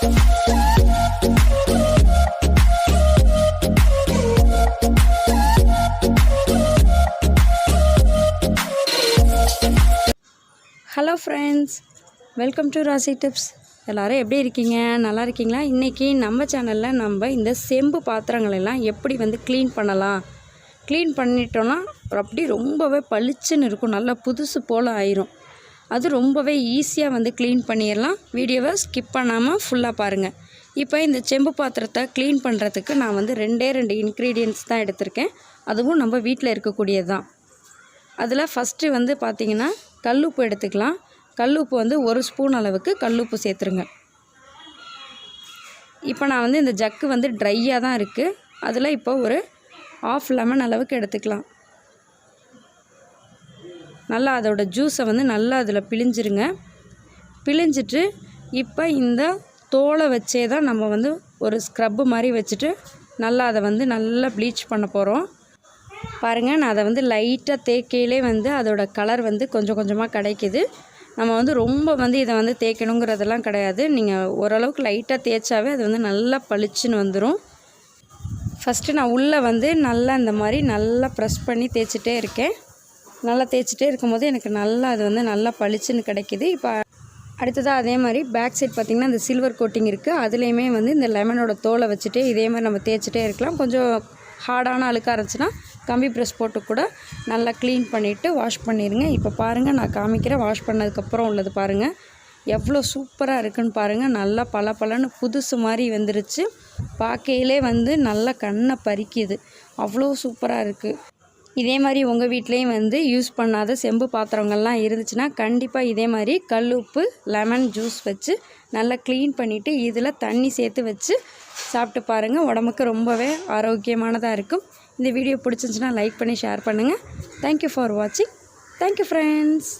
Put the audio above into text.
Hello friends, welcome to ராசி tips. எல்லோரும் எப்படி இருக்கீங்க? நல்லா இருக்கீங்களா? இன்றைக்கி நம்ம சேனலில் நம்ம இந்த செம்பு பாத்திரங்களெல்லாம் எப்படி க்ளீன் பண்ணலாம், க்ளீன் பண்ணிட்டோன்னா அப்படி ரொம்பவே பளிச்சுன்னு இருக்கும், நல்லா புதுசு போல் ஆயிரும். அது ரொம்பவே ஈஸியாக க்ளீன் பண்ணிடலாம். வீடியோவை ஸ்கிப் பண்ணாமல் ஃபுல்லாக பாருங்கள். இப்போ இந்த செம்பு பாத்திரத்தை க்ளீன் பண்ணுறதுக்கு நான் ரெண்டு இன்க்ரீடியன்ட்ஸ் தான் எடுத்திருக்கேன். அதுவும் நம்ம வீட்டில் இருக்கக்கூடியது தான். அதில் ஃபஸ்ட்டு பார்த்திங்கன்னா கல்லுப்பு எடுத்துக்கலாம். கல்லுப்பு 1 ஸ்பூன் அளவுக்கு கல்லுப்பு சேர்த்துருங்க. இப்போ நான் இந்த ஜக்கு ட்ரையாக தான் இருக்குது. அதில் இப்போ ஒரு 1/2 லெமன் அளவுக்கு எடுத்துக்கலாம். நல்லா அதோட ஜூஸை நல்லா அதில் பிழிஞ்சிருங்க. பிழிஞ்சிட்டு இப்போ இந்த தோலை வச்சே தான் நம்ம ஒரு ஸ்க்ரப்பு மாதிரி வச்சுட்டு நல்லா அதை நல்லா ப்ளீச் பண்ண போகிறோம். பாருங்கள், நான் அதை லைட்டாக தேக்கையிலே அதோட கலர் கொஞ்சம் கொஞ்சமாக கிடைக்கிது. நம்ம ரொம்ப இதை தேய்க்கணுங்கிறதெல்லாம் கிடையாது. நீங்கள் ஓரளவுக்கு லைட்டாக தேய்ச்சாவே அது நல்லா பளிச்சுன்னு வந்துடும். ஃபஸ்ட்டு நான் உள்ளே நல்லா இந்த மாதிரி நல்லா ப்ரெஸ் பண்ணி தேய்ச்சிட்டே இருக்கேன். நல்லா தேய்ச்சிட்டே இருக்கும்போது எனக்கு நல்லா அது நல்லா பளிச்சுன்னு கிடைக்கிது. இப்போ அடுத்ததாக அதே மாதிரி பேக் சைட் பார்த்திங்கன்னா இந்த சில்வர் கோட்டிங் இருக்குது. அதுலேயுமே இந்த லெமனோட தோலை வச்சுட்டு இதே மாதிரி நம்ம தேய்ச்சிட்டே இருக்கலாம். கொஞ்சம் ஹார்டான அழுக்காக இருந்துச்சுன்னா கம்பி ப்ரெஸ் போட்டு கூட நல்லா க்ளீன் பண்ணிவிட்டு வாஷ் பண்ணிடுங்க. இப்போ பாருங்கள், நான் காமிக்கிறேன். வாஷ் பண்ணதுக்கப்புறம் உள்ளது பாருங்கள், எவ்வளோ சூப்பராக இருக்குன்னு பாருங்கள். நல்லா பளபளன்னு புதுசு மாதிரி வந்துருச்சு. பார்க்கையிலே நல்லா கண்ணை பறிக்குது. அவ்வளோ சூப்பராக இருக்குது. இதே மாதிரி உங்கள் வீட்லேயும் யூஸ் பண்ணாத செம்பு பாத்திரங்கள்லாம் இருந்துச்சுன்னா கண்டிப்பாக இதே மாதிரி கல் உப்பு லெமன் ஜூஸ் வச்சு நல்லா க்ளீன் பண்ணிவிட்டு இதில் தண்ணி சேர்த்து வச்சு சாப்பிட்டு பாருங்கள். உடம்புக்கு ரொம்பவே ஆரோக்கியமானதாக இருக்கும். இந்த வீடியோ பிடிச்சிருந்துச்சுன்னா லைக் பண்ணி ஷேர் பண்ணுங்கள். தேங்க்யூ ஃபார் வாட்சிங். Thank you friends.